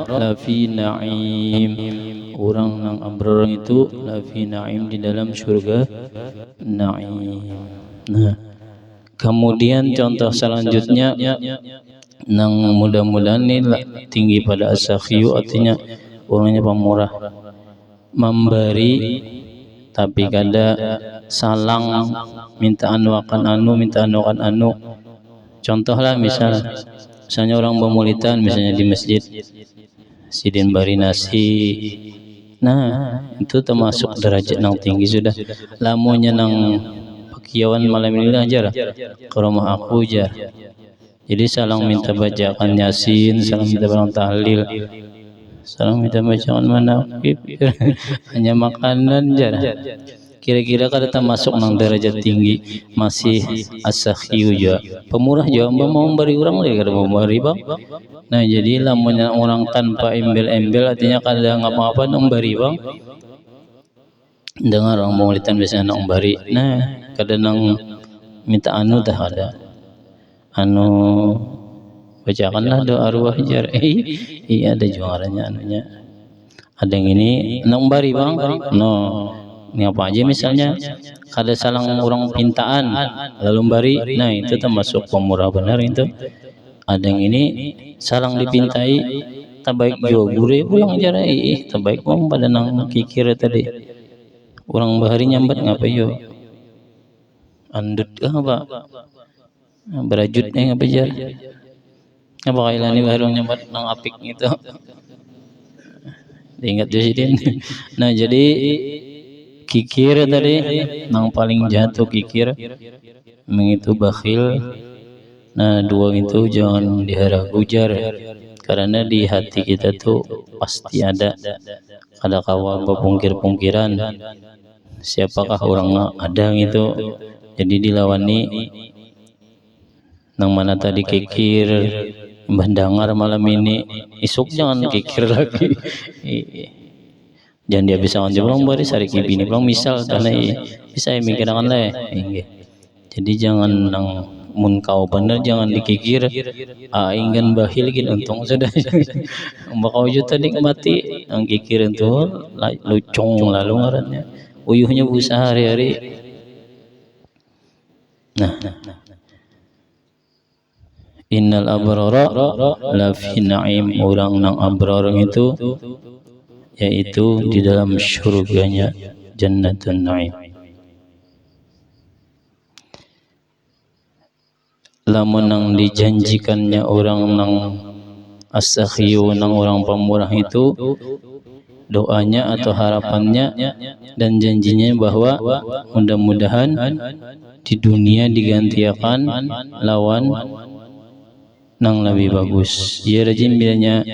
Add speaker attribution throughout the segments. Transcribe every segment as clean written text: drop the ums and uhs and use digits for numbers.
Speaker 1: lafi na'im, orang nang abror itu lafi na'im, di dalam surga na'im. Nah, kemudian contoh selanjutnya nang mudah-mudahan ini tinggi pada as-sakhiyu, artinya orangnya pemurah, memberi tapi kada salang, minta anu akan anu, minta anu akan anu. Contohlah misalnya orang bemulitan misalnya di masjid, sidin bari nasi, nah itu termasuk derajat nang tinggi sudah. Lamunya nang pakiawan malam ini ajar ke rumah aku jar, jadi salang minta bacakan yasin, salang minta barang tahlil, salang minta bacaan manaqib, hanya makanan jar. Kira-kira kada termasuk nang derajat tinggi, masih as-sakhiyu juga, pemurah juga, mau memberi orang lagi kada mau memberi bang. Nah jadi lamunnya orang tanpa embel-embel, artinya kada ngapa-ngapa memberi bang. Dengar orang maulidan biasanya nang memberi, nah kada nang minta anu dah ada anu bacakanlah doa arwah jar. Iya ada juaranya anunya, ada yang ini nang memberi bang, no ini apa aja misalnya kada salang orang pintaan lalu bari, nah itu termasuk pemurah benar itu. Ada yang ini salang dipintai tabaik juga gure pulang jara, tabaik bang pada nang kikir tadi orang bahari nyambat ngapa yo andut apa berajutnya ngapa jar, apa kailani baru nyambat nang apik itu diingat Josidin. Nah jadi kikir tadi nang paling jatuh kikir, mengitu bakhil. Nah dua itu jangan diharap ujar, karena di hati kita tuh pasti ada kawa pungkir-pungkiran, siapakah orang ada gitu. Jadi dilawani nang mana tadi kikir mendengar malam ini, isuk jangan kikir lagi. Jangan dia bisa ngajak orang bari sari kibini pulang misal karena bisa mikirkan lah. Jadi jangan nang mun kau bener jangan dikikir ingin bahil gin untung sudah. Bakau juta nikmati nang kikir itu lucung lalu ngarannya uyuhnya busa hari-hari. Nah innal abrara lafi na'im, orang nang abrar itu yaitu di dalam syurganya jannatun na'im. Lamun nang dijanjikannya orang nang as-sakhiyu, nang orang pemurah itu, doanya atau harapannya dan janjinya bahwa mudah-mudahan di dunia digantikan lawan nang lebih bagus. Ia rajin bilanya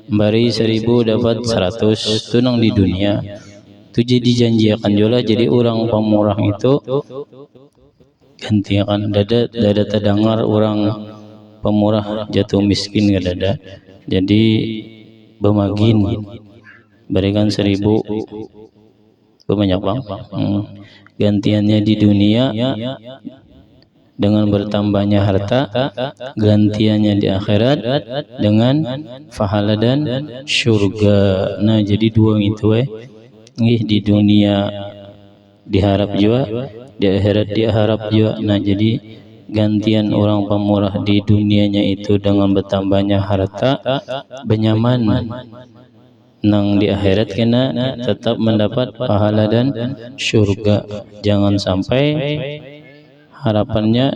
Speaker 1: bari 1000 dapat 100, itu nang di dunia itu jadi janjikan juga. Jadi orang pemurah itu gantikan dada terdengar orang pemurah jatuh miskin gak ada, jadi bemagin berikan 1000 banyak bang, gantiannya di dunia dengan bertambahnya harta, gantiannya di akhirat dengan pahala dan surga. Nah jadi dua itu di dunia diharap juga, di akhirat diharap juga. Nah jadi gantian orang pemurah di dunianya itu dengan bertambahnya harta, benyaman nang di akhirat kena tetap mendapat pahala dan surga. Jangan sampai harapannya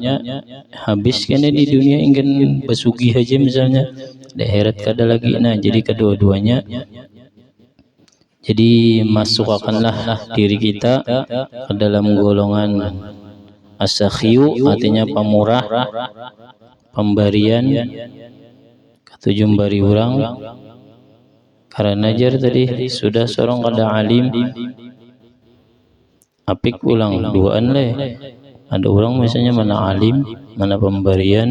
Speaker 1: habis kena di dunia ingin besugi aja misalnya, di akhirat kada lagi. Nah jadi kedua-duanya, jadi masukkanlah diri kita ke dalam golongan as-sakhiyu, artinya pemurah, pemberian, ketujuh bari orang. Karena jar tadi sudah seorang kada alim apik ulang duaan leh. Ada orang misalnya mana alim, mana pemberian,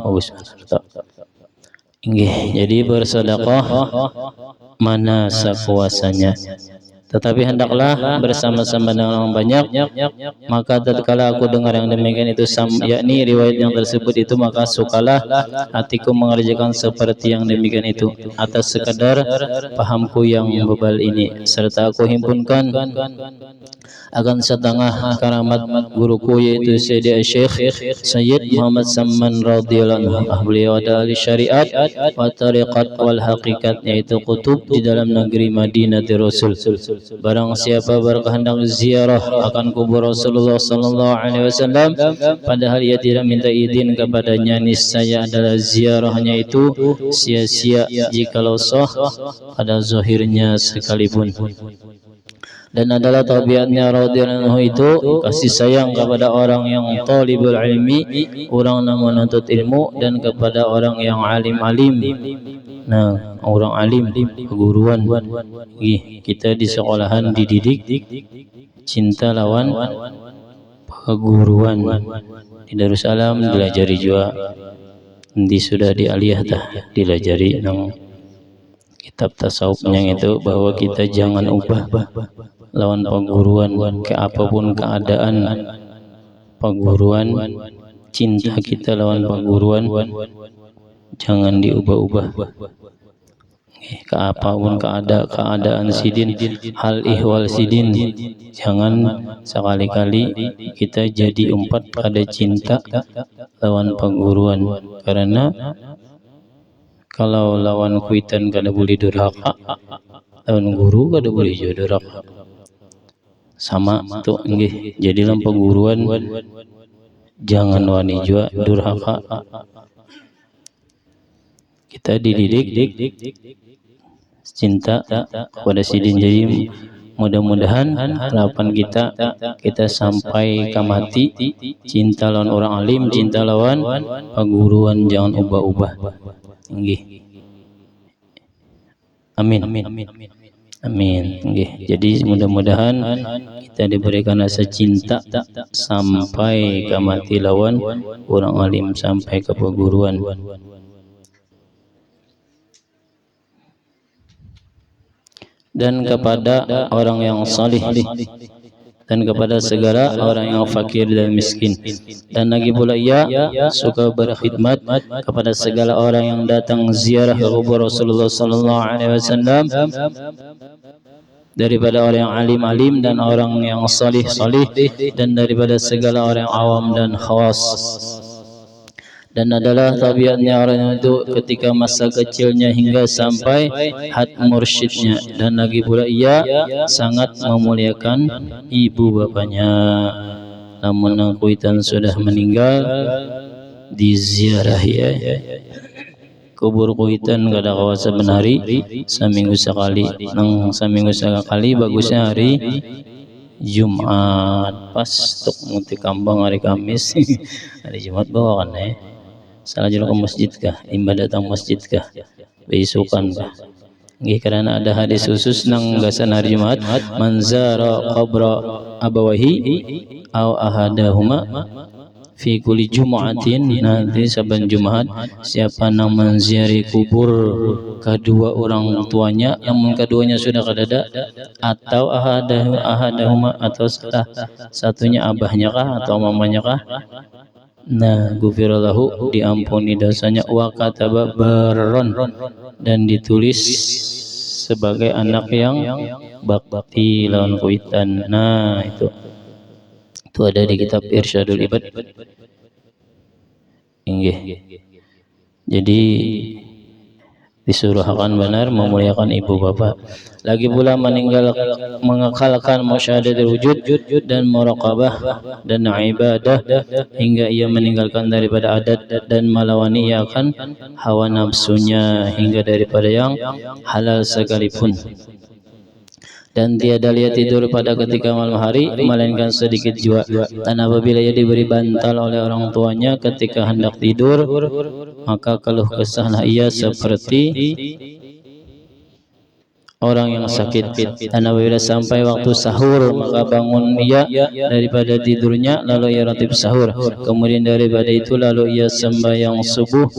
Speaker 1: bagus. Jadi bersedekah mana sekuasanya, Tetapi hendaklah bersama-sama dengan orang banyak. Maka tatkala aku dengar yang demikian itu, yakni riwayat yang tersebut itu, maka sukalah hatiku mengerjakan seperti yang demikian itu atas sekadar pahamku yang bebal ini, serta aku himpunkan akan setengah karamat guruku, yaitu Sayyidi Syekh Sayyid Muhammad Samman radhiyallahu anhu. Beliau adalah ahli syariat wa tariqat wal haqiqat, yaitu kutub di dalam negeri Madinah Rasul. Barang siapa berkehendak ziarah akan kubur Rasulullah sallallahu alaihi wasallam padahal ia tidak minta izin kepadanya, niscaya adalah ziarahnya itu sia-sia jikalau sah pada zahirnya sekalipun. Dan adalah tabiatnya radhiyallahu anhu itu kasih sayang kepada orang yang talibul ilmi, orang yang menuntut ilmu, dan kepada orang yang alim-alim. Nah, orang alim, keguruan. Kita di sekolahan dididik cinta lawan keguruan. Di Darussalam dilajari juga, nanti sudah di aliyah dah dilajari nang kitab tasawufnya itu, bahwa kita jangan ubah lawan perguruan ke apapun keadaan perguruan. Cinta kita lawan perguruan jangan diubah-ubah ke apapun keadaan sidin, hal ihwal sidin. Jangan sekali-kali kita jadi umpat pada cinta lawan perguruan, karena kalau lawan kuitan kada boleh durhaka, lawan guru kada boleh juga durhaka. Sama tuh nggih. Jadi dalam perguruan jangan wani juga durhaka. Kita dididik cinta kepada sidin. Jadi mudah-mudahan harapan kita sampai ke mati cinta lawan orang alim, cinta lawan perguruan, jangan ubah-ubah. Nggih. Amin. Nggih. Jadi mudah-mudahan kita diberikan rasa cinta sampai ke mati lawan orang alim, sampai ke perguruan. Dan kepada orang yang salih, dan kepada segala orang yang fakir dan miskin. Dan lagi pula ia suka berkhidmat kepada segala orang yang datang ziarah ke kubur Rasulullah sallallahu alaihi wasallam, daripada orang yang alim-alim dan orang yang salih-salih, dan daripada segala orang yang awam dan khawas. Dan adalah tabiatnya orang itu ketika masa kecilnya hingga sampai had mursyidnya. Dan lagi pula ia sangat memuliakan ibu bapanya. Namun kuitan sudah meninggal, diziarahi kubur kuitan kada kawasa benari seminggu sekali. Nang seminggu sekali bagusnya hari Jumat, pas tuk muti kambang hari Kamis. Hari Jumat bawa kan salah jalan ke masjid kah, ibadah datang masjid kah, besukan kah. Nggih, karena ada hadis khusus nang gasan hari Jumat, manzara qabra abawahi aw ahadahuma fi kulli jumu'atin. Nanti saban Jumat siapa nang menziarahi kubur kedua orang tuanya, yang keduanya sudah kadada, atau ahadahuma, atau salah satunya abahnya kah atau mamanya kah, nah gufirallahu, diampuni dosanya, wa kataba barron, dan ditulis sebagai anak yang bakti lawan kuitan. Nah itu ada di kitab Irsyadul Ibad. Inggih. Jadi disuruh akan benar memuliakan ibu bapak. Lagi pula mengekalkan musyahadatul wujud dan muraqabah dan ibadah hingga ia meninggalkan daripada adat dan melawani ia akan hawa nafsunya hingga daripada yang halal sekalipun. Dan tiada dia tidur pada ketika malam hari melainkan sedikit jua. Dan apabila ia diberi bantal oleh orang tuanya ketika hendak tidur, maka keluh kesahlah ia seperti orang yang sakit. Dan apabila sampai waktu sahur maka bangun ia daripada tidurnya lalu ia ratib sahur. Kemudian daripada itu lalu ia sembahyang subuh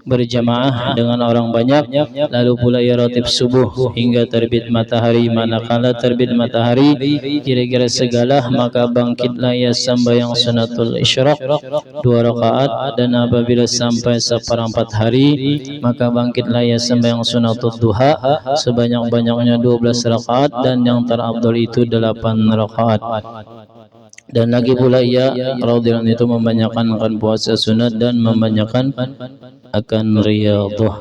Speaker 1: berjamaah dengan orang banyak, lalu pula ia ratib subuh hingga terbit matahari. Manakala terbit matahari kira-kira segalah maka bangkitlah ia sembahyang sunatul isyraq 2 rakaat, dan apabila sampai seperempat hari maka bangkitlah ia sembahyang sunatul duha sebanyak-banyaknya 12 rakaat, dan yang terafdal itu 8 rakaat. Dan lagi pula ia radhiyallahu itu membanyakkan akan puasa sunat dan membanyakkan akan riyadhah.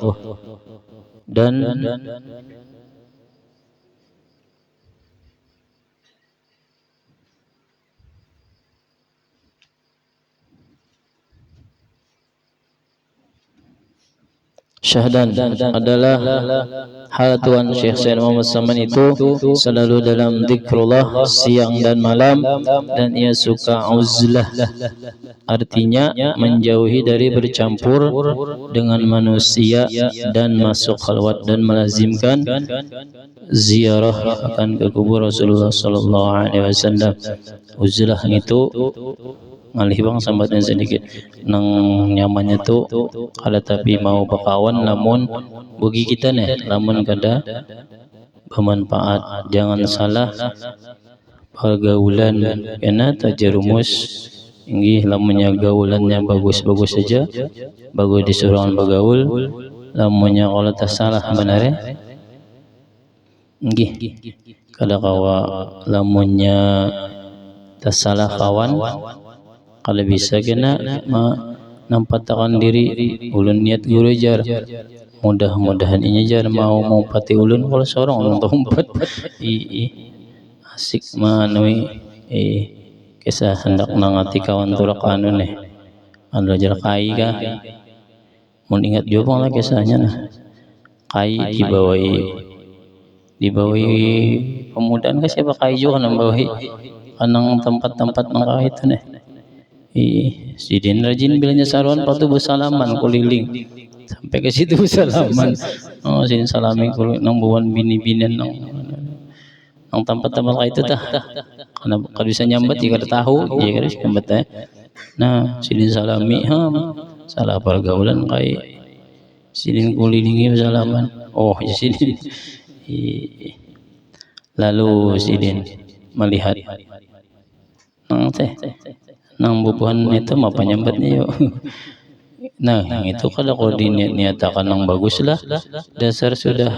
Speaker 1: Dan syahdan adalah hal Tuan Syekh Said Muhammad Saman itu selalu dalam zikrullah siang dan malam, dan ia suka uzlah, artinya menjauhi dari bercampur dengan manusia dan masuk khalwat, dan melazimkan ziarah akan ke kubur Rasulullah sallallahu alaihi wasallam. Uzlah itu ngalih bang sambatnya sedikit nang nyamannya tuh kada tapi mau bakawan lamun bagi kita nih lamun kada bermanfaat. Jangan salah pergaulan kena tajerumus inggih lamunnya gaulannya bagus-bagus saja bagus disuruh bergaul, lamunnya kalau tak salah benar inggih kada kawa lamunnya tak salah kawan. Kalau bisa kena nampatakan diri ulun niat guru jar, mudah-mudahan ini jar mau pati ulun kalau seorang orang tempat asik manui kisah hendak nangati kawan turak anu nih anu jar kai kah mun ingat juga lah kisahnya nah kai dibawahi pemudaan ka siapa kai juga nang bawahi kanang tempat-tempat nang itu nih. Sidin rajin bilanya saruan patu bersalaman keliling sampai ke situ bersalaman. Oh sidin salami kulit nang buan bini-binian nang tempat-tempat kayak itu tah. Karena kalau bisa nyambat ya kada tahu, ya kada bisa nyambat ya. Nah sidin salami, salah pergaulan kayak sidin kelilingi bersalaman. Oh ya sidin. Lalu sidin melihat nang teh nang bubuhan itu mah penyambatnya yuk. Nah itu kalau niatakan nang bagus lah, dasar sudah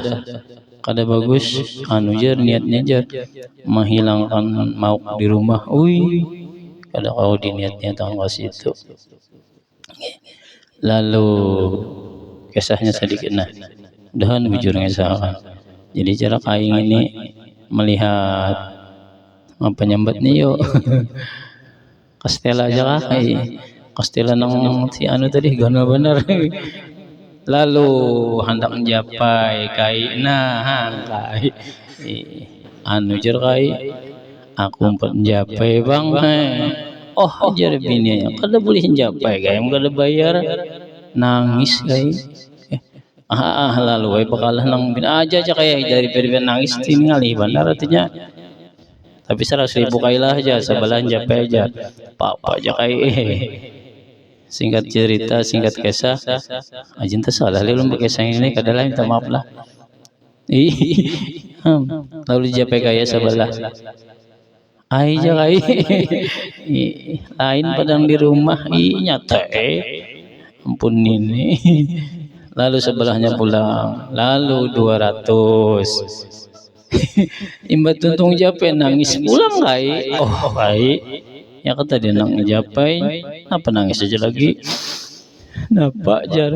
Speaker 1: kada bagus anu jar niatnya jar menghilangkan mauk di rumah. Kada kau diniatnya tanggal situ. Lalu kisahnya sedikit nah dahan bujurnya sahakan. Jadi cara kain ini melihat apa nyambatnya yuk. Kastela aja kah? Kastela nang si anu tadi gana bener. Lalu hendak menjapai kai kai anu jar kai aku menjapai bang oh jar bininya kada boleh menjapai kai kada bayar nangis kai lalu bakalah nang bin aja kai dari nangis tinggali benar artinya. Tapi 100.000 kailah aja sebelah japai aja apa aja kai singkat cerita singkat kisah ajin tak salah lelum kisah ini kadalah minta maaf lah lalu japai kaya sebelah aja kai lain padang di rumah nyata ampun ini lalu sebelahnya pulang lalu 200 imbat tuntung japai nangis pulang kai kai ya kata dia nang japai apa nangis aja lagi napa jar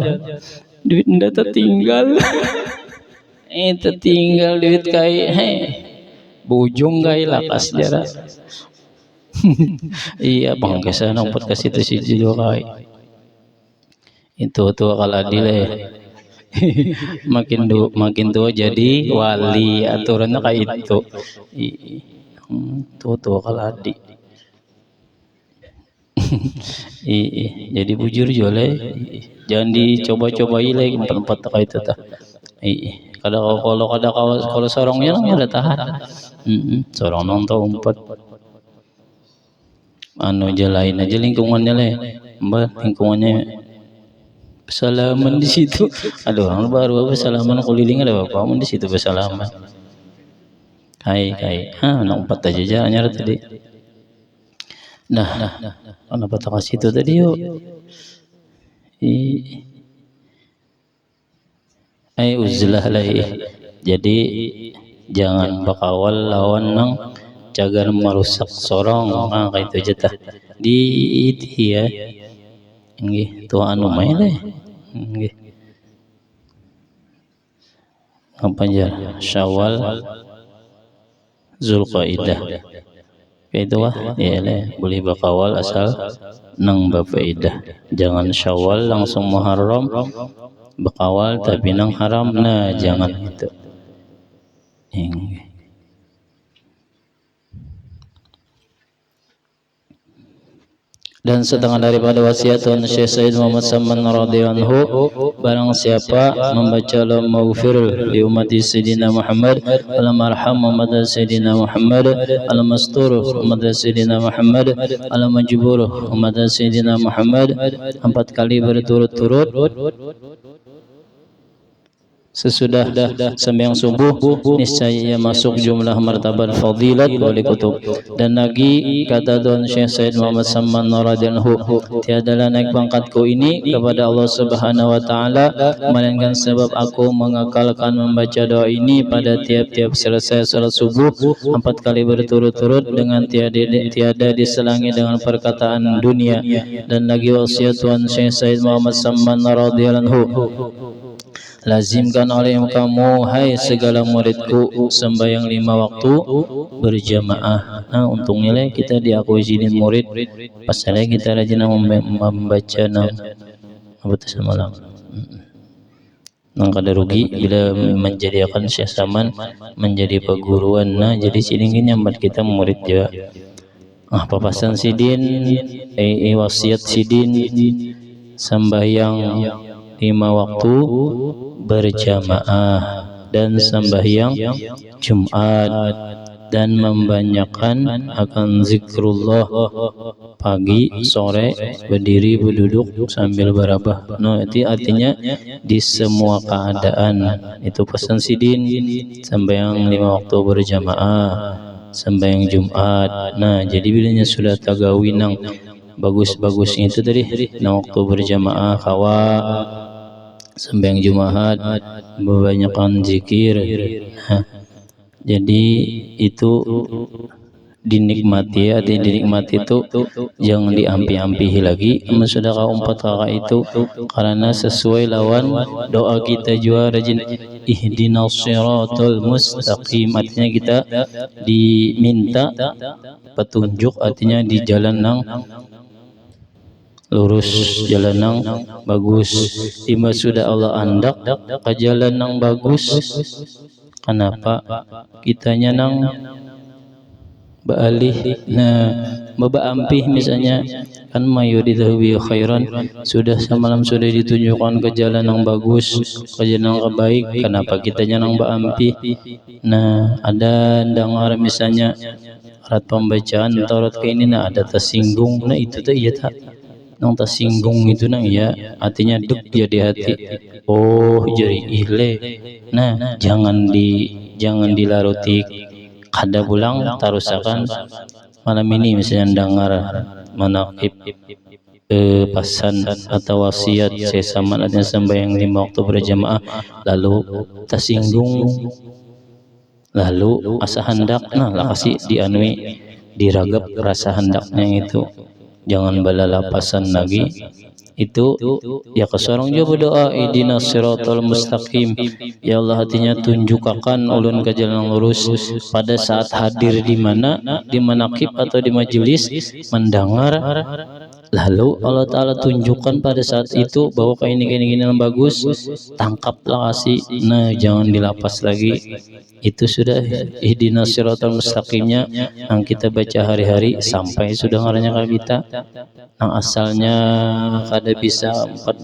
Speaker 1: duit ndak tertinggal tertinggal duit kai bujung kai lakas jara iya bang kesana nampak kasih tu si jiwa kai itu tuh kalau adil makin tua jadi wali aturannya kayak itu tua kalau adik jadi bujur jole jangan dicoba-cobai lagi tempat kayak itu tah Kalau sorongnya nang ada tahan. Sorong nang tau umpat. Anu aja lain aja lingkungannya le. Mbak lingkungannya salaman di situ. Ada orang baru salaman keliling ada bapak di situ bersalaman. Hai. Nang umpat aja jalannya tadi. Nah, kenapa tak kasih itu tadi yuk? Uzlah lah. Jadi jangan bakawal lawan nang cagar merusak sorong. Kayak itu aja tah. Di itu ya. Nggih, tuh anu main deh. Nggih. Apa aja? Syawal, Zulqaidah. Kayak itu wah, ya boleh bakawal asal nang bafaidah. Jangan Syawal langsung Muharram. Bakawal tapi nang haram, nah jangan itu. Dan setengah daripada wasiatun Syekh Said Muhammad Saman radhiyallahu anhu, barang siapa membaca lam maghfir li ummati Sayyidina Muhammad al-marham Muhammad Sayyidina Muhammad al-mastur Muhammad Sayyidina Muhammad al-majbur Muhammad Sayyidina Muhammad 4 kali berturut-turut sesudah sembahyang subuh, niscaya ia masuk jumlah martabat fadilat wali kutub. Dan lagi kata Tuan Syekh Said Muhammad Saman radhiyallahu anhu, tiadalah naik pangkatku ini kepada Allah Subhanahu wa taala melainkan sebab aku mengakalkan membaca doa ini pada tiap-tiap selesai salat subuh 4 kali berturut-turut dengan tiada diselangi dengan perkataan dunia. Dan lagi wasiat Tuan Syekh Said Muhammad Saman radhiyallahu anhu, lazimkan oleh kamu hai segala muridku sembahyang 5 waktu berjamaah. Nah untungnya lah kita diakui jadi murid pasalnya kita rajin membaca nang apa tu semalam. Nang kada rugi bila menjadikan Syekh Saman menjadi perguruan. Nah jadi sidin nyambat kita murid juga. Papasan sidin wasiat sidin sembahyang 5 waktu berjamaah dan sembahyang Jumat dan membanyakkan akan zikrullah pagi sore berdiri berduduk sambil berabah. No itu artinya di semua keadaan. Itu pesan sidin sembahyang 5 waktu berjamaah sembahyang Jumat. Nah jadi bilanya sudah tagawi nang bagus-bagusnya itu tadi nang waktu berjamaah kawa sembahyang Jumat kebanyakan zikir. Nah, jadi itu dinikmati ya, dinikmati itu jangan diampi-ampihi lagi. Sudah kau 4 kakak itu karena sesuai lawan doa kita juga rajin ihdinas siratal mustaqim, artinya kita diminta petunjuk, artinya di jalan nang lurus, jalan nang bagus. Ima sudah Allah andak ke jalan nang bagus, kenapa kitanya nang baalih membaampih misalnya kan mayuridhu khairan, sudah semalam sudah ditunjukkan ke jalan yang bagus, ke jalan yang baik, kenapa kitanya nang baampih. Nah ada dengar misalnya alat pembacaan Taurat kayak ini, nah ada tersinggung, nah itu tuh iya tak nang tersinggung itu nang ya artinya duk ya di hati, oh jadi ihle. Nah jangan dilaruti kada pulang tarusakan malam ini misalnya dengar manaqib pesan atau wasiat sesama adanya sembahyang 5 waktu berjamaah lalu tersinggung, lalu asa hendak nah lah kasih dianui diragap rasa hendaknya itu, jangan balalapasan lagi. Itu ya kesorong juga berdoa ihdinas siratal mustaqim, ya Allah hatinya tunjukkan ulun ke jalan lurus pada saat hadir di mana, di manaqib atau di majelis mendengar Lalu Allah Ta'ala tunjukkan pada saat itu bahwa kayak ini yang bagus, tangkaplah kasih. Nah, jangan dilapas lagi. Itu sudah ihdinas siratal mustaqimnya yang kita baca hari-hari sampai sudah ngaranya ke kita. Yang asalnya kada bisa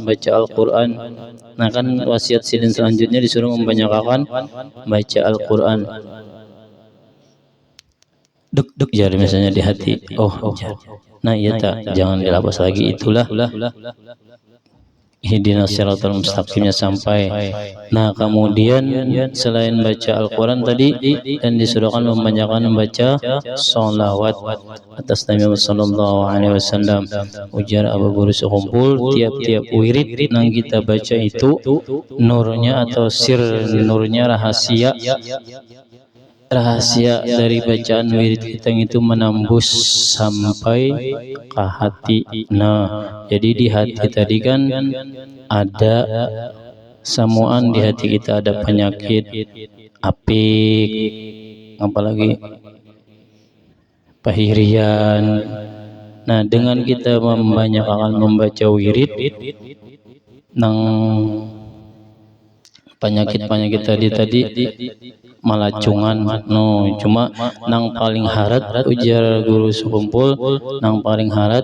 Speaker 1: baca Al-Quran. Nah kan wasiat sidin selanjutnya disuruh membanyakkan baca Al-Quran. Duk jari misalnya di hati. Oh, nah iya tak, jangan dilapas lagi. Itulah ihdinas siratal mustaqimnya sampai. Nah kemudian selain baca Al-Quran tadi, dan disuruhkan membanyakkan membaca sholawat atas Nabi Muhammad sallallahu alaihi wasallam. Ujar Abu Guru sekumpul, tiap-tiap wirid yang kita baca itu nurnya atau sir nurnya, rahasia dari bacaan wirid kita itu menembus sampai ke hati. Nah, jadi di hati tadi kan ada samuan, di hati kita ada penyakit apik, apalagi pahirian. Nah, dengan kita membanyakkan membaca wirid nang penyakit tadi malacungan. No, cuma nang paling harat, ujar Guru sekumpul, nang paling harat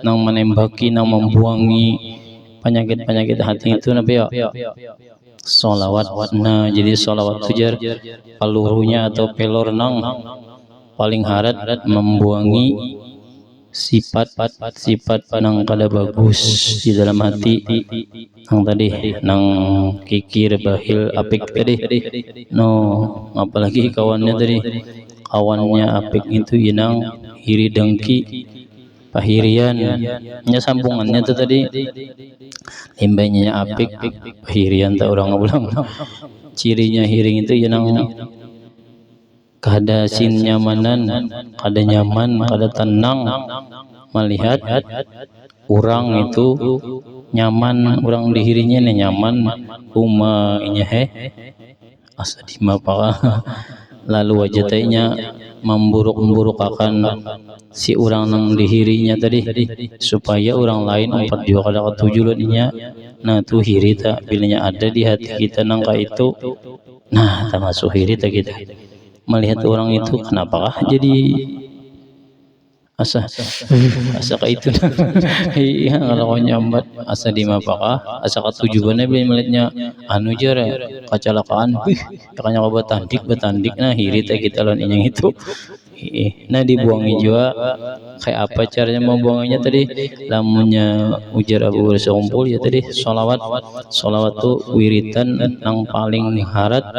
Speaker 1: nang menembaki, nang membuangi penyakit hati itu nabi ya sholawat. Nah, jadi sholawat ujar pelurunya atau pelor nang paling harat membuangi sifat nang kada bagus di dalam hati, nang tadi nang kikir bahil apik tadi. No, apalagi kawannya apik itu inang hiri dengki pahirian. Nya sambungannya itu tadi limbahnya apik pahirian tak orang ulang. Cirinya hiring itu inang kada sin nyamanan, kada nyaman, kada tenang melihat orang itu nyaman, orang dihirinya nih nyaman umahnya asa dimapa. Lalu wajahnya memburuk akan si orang nang dihirinya tadi, supaya orang lain empat juga kada ketujuannya. Nah tuh hiri tak bilanya ada di hati kita nangka itu. Nah termasuk hiri tak kita melihat orang itu, kenapakah jadi asa kayak itu. Iya, kalau kau nyambat asa di mapakah asa ketujuannya bila melihatnya anu jare kecelakaan, makanya kau bertandik. Nah hiri tak kita lawan yang itu. Nah dibuangi juga. Kayak apa caranya membuanginya tadi? Lamunnya ujar Abu Guru sekumpul ya tadi sholawat tuh wiritan yang paling harat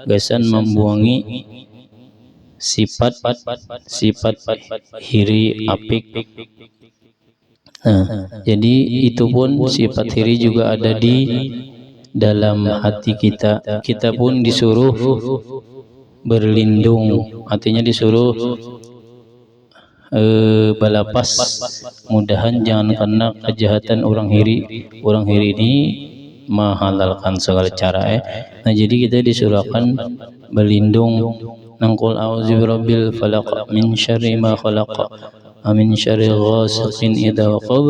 Speaker 1: gasan membuangi sifat hiri apik. Nah, jadi itu pun sifat hiri juga ada di dalam hati kita. Kita pun disuruh berlindung, artinya disuruh balapas, mudahan jangan kena kejahatan orang hiri. Orang hiri ini menghalalkan segala cara. Nah jadi kita disuruhkan berlindung. Nangkul a'udzu birabbil falaq min syarri ma khalaq wa min syarri ghasiqin idza waqab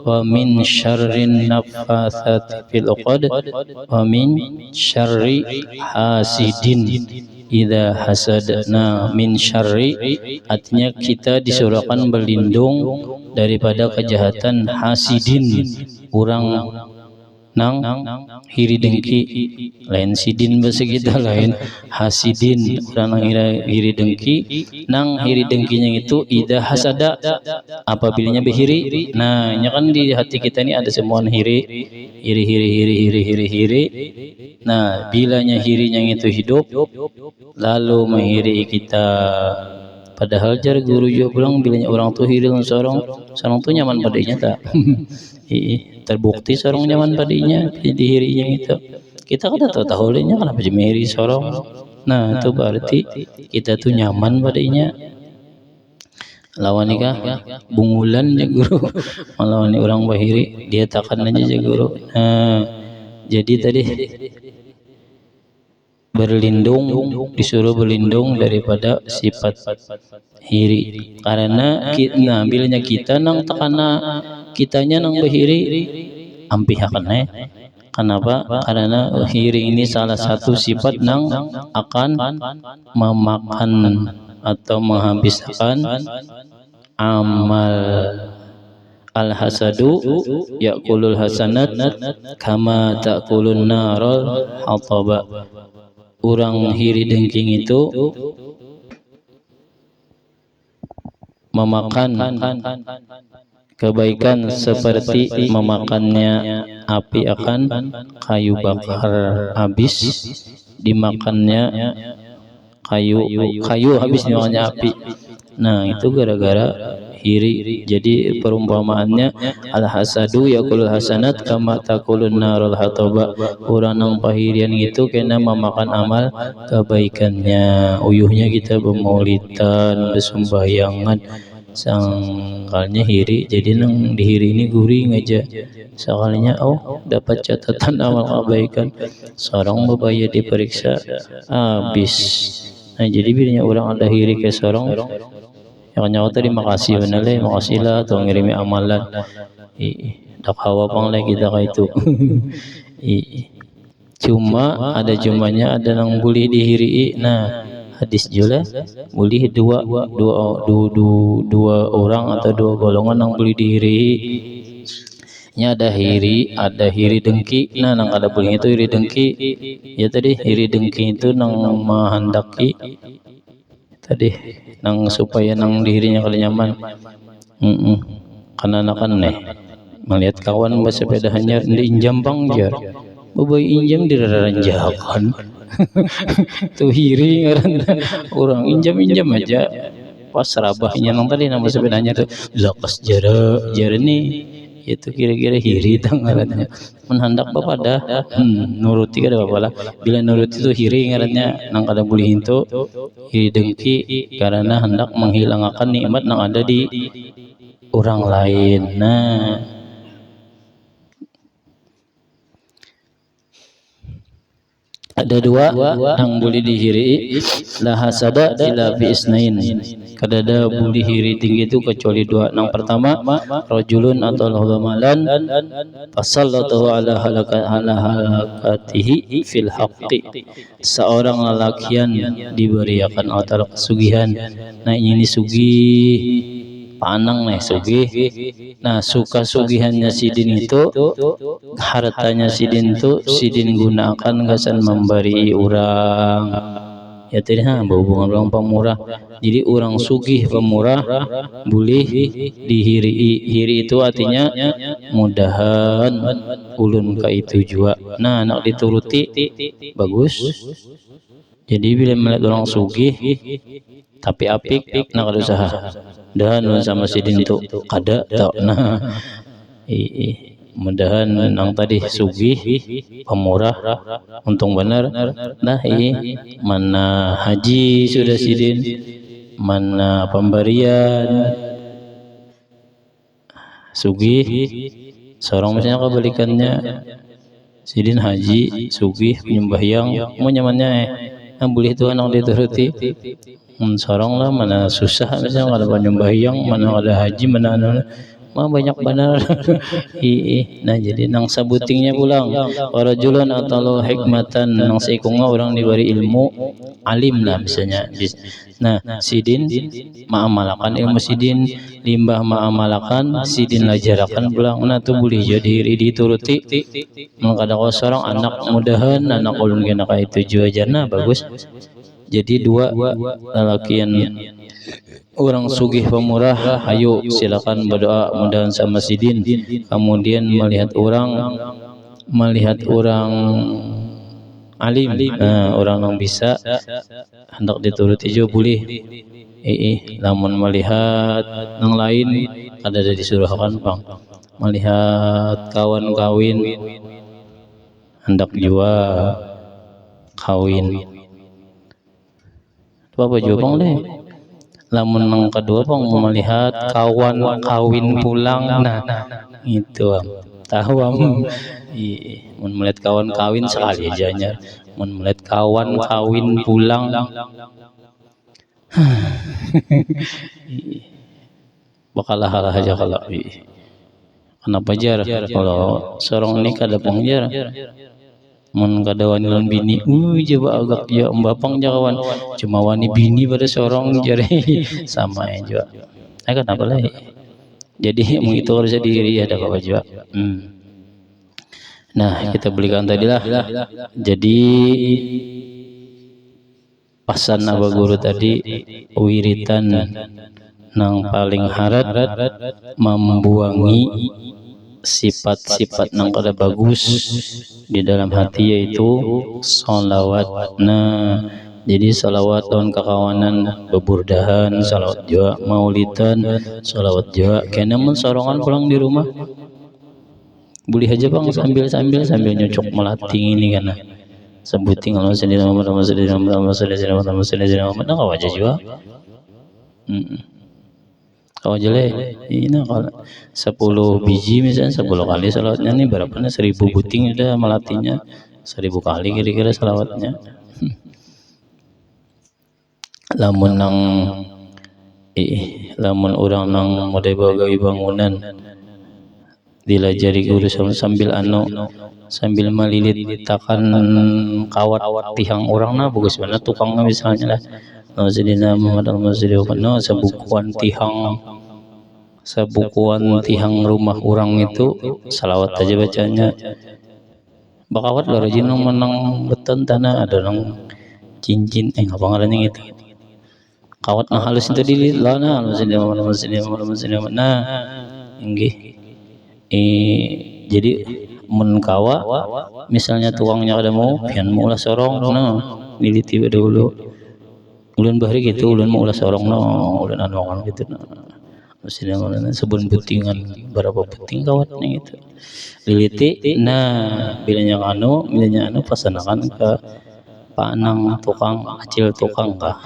Speaker 1: wa min syarrin naffatsati fil 'uqad wa min syarri hasidin idza hasad. Nah, min syarri artinya kita disuruhkan berlindung daripada kejahatan hasidin, orang nang hiri dengki. Lain sidin bahasa kita, lain hasidin, orang nang hiri dengki. Nang hiri dengkinya itu ida hasada, apabila behiri. Nah nya kan di hati kita ini ada semua hiri. Nah bilanya hirinya itu hidup lalu menghiri kita. Padahal jar guru juga bilang bilanya orang tuh hiri seorang tuh nyaman padanya tak. Terbukti seorang nyaman padanya di hirinya itu. Kita kan tahu nya kenapa jemiri seorang. Nah itu berarti kita tuh nyaman padanya. Lawan nikah bungulan ya guru, melawan orang bahiri dia takkan aja ya guru. Nah jadi tadi berlindung, disuruh berlindung daripada sifat hiri. Karena kita bilanya kita nang takana kitanya nang behiri ampihakan kenapa? Karena hiri ini salah satu sifat nang akan memakan atau menghabiskan amal. Al-hasadu yakulul hasanat kama takulun narul hataba. Orang hiri dengking itu memakan kebaikan seperti memakannya api akan kayu bakar habis dimakannya kayu habis dimakannya api. Nah itu gara-gara hiri. Jadi perumpamaannya al-hasadu yakulul hasanat kama takulun narul hataba. Orang nang pahirian itu kena memakan amal kebaikannya. Uyuhnya kita bermaulidan, bersembahyangan, sangkalnya hiri. Jadi nang di hiri ini guring aja. Sekalinya dapat catatan amal kebaikan. Seorang bebayar diperiksa habis. Nah jadi bilanya orang ada hiri ke seorang yang nyawa tadi makasih benar makasih lah atau ngirimi amalan dak hawa pang lagi kita kayak itu. Cuma ada cumanya ada nang boleh dihiri. Nah hadis juga boleh dua orang atau dua golongan nang boleh dihiri. Nya ada hiri dengki. Nah nang ada boleh itu hiri dengki. Ya tadi hiri dengki itu nang menghendaki tadi nang supaya nang dirinya kalau nyaman. Karena akan melihat kawan bersepedahannya diinjam bang jar boboy injam diraranjakan. Tuh hiri orang injam aja pas rabahnya nang tadi nang bersepedanya tuh lakas jara nih itu kira-kira hiri ngarannya menhandak bapak dah nuruti kada bapak lah bila nuruti itu hiri ngarannya nang kada boleh itu hiri dengki karena hendak menghilangkan nikmat nang ada di orang lain. Nah ada dua yang boleh dihiri la hasada illa bi isnain. Kadada boleh hiri tinggi itu kecuali dua. Yang pertama rajulun atau malan fasallatahu ala halakatihi fil haqqi. Seorang lelakian diberiakan atau kesugihan. Nah ini sugih panang sugih. Nah suka sugihannya sidin itu hartanya sidin itu sidin gunakan gasan memberi orang ya tadi berhubungan orang pemurah. Jadi orang sugih pemurah boleh dihiri. Hiri itu artinya mudahan ulun ka itu juga. Nah nak dituruti bagus. Jadi bila melihat orang sugih tapi apik nak ada usaha dan sama sidin itu kada tak. Nah mudahan nang tadi sugih pemurah untung benar. Nah mana haji sudah sidin, mana pemberian sugih seorang misalnya kebalikannya sidin haji sugih penyembahyang mau nyamannya boleh itu anak dituruti. Seorang lah mana susah misalnya ada penyembahyang mana ada haji mana mah banyak benar. Nah jadi nang sabutingnya pulang warajulan atau hikmatan nang seikunga orang diberi ilmu alim lah misalnya. Nah sidin ma'amalakan ilmu sidin limbah ma'amalakan sidin lajarakan pulang. Nah tu boleh jadi dituruti. Mengkada kau seorang anak mudahan anak ulun kena kaya itu ajarna bagus. Jadi dua lelakian orang sugih pemurah ayo silakan berdoa mudahan sama sidin. Kemudian melihat orang alim, orang yang bisa hendak dituruti juga boleh. Namun melihat yang lain ada disuruhkan bang melihat kawan kawin hendak juga kawin apa juga bang deh. Lamun yang kedua bang melihat kawan kawin pulang. Nah itu tahu mun melihat kawan kawin sekali aja nya, mun melihat kawan kawin pulang bakal halah aja kalau kenapa jar kalau seorang nikah ada pengjar mun kada wani lawan bini coba agak ya bapang kawan cuma wani bini pada seorang jare sama aja kenapa lah jadi mengitu harus diri ada apa juga. Nah kita belikan tadi lah jadi pasan aba guru tadi wiritan nang paling harat membuangi sifat-sifat nang kada bagus di dalam hati yaitu sholawat. Nah jadi sholawat lawan kekawanan beburdahan, sholawat juga maulidan, sholawat juga kena mun sorongan pulang di rumah boleh aja bang sambil nyocok melatih ini karena sebuting Allah sedih Muhammad nah kau aja juga kau aja leh ini kalau 10 biji misalnya 10 kali salawatnya nih berapa nih 1000 buting udah melatihnya 1000 kali kira-kira salawatnya. Lamun nang lamun orang nang mode bagawi bangunan dilajari guru sambil melilit takan kawat tihang orang nah bagus banget tukangnya misalnya lah Sayyidina Muhammad al-Masriqna sebukuan tihang rumah orang itu salawat aja bacanya bakawat lo rajin menang beton tanah ada nang cincin apa ngarannya gitu kawat nah halus itu di lana nah inggih jadi mun kawa misalnya tukangnya ada mau pian mau ulah sorong nah liliti dulu ulun bahari gitu ulun mau ulah sorong no ulun anu gitu nah misalnya sebelum butingan berapa buting kawatnya gitu liliti nah bilanya anu pasanakan ke panang tukang acil tukang kah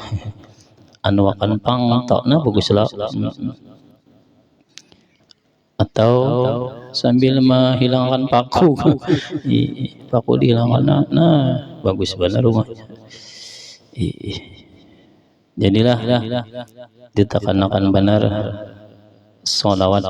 Speaker 1: anu akan pang tok nah bagus lah atau sambil menghilangkan paku paku dihilangkan nah bagus benar rumahnya jadilah ditekan benar sholawat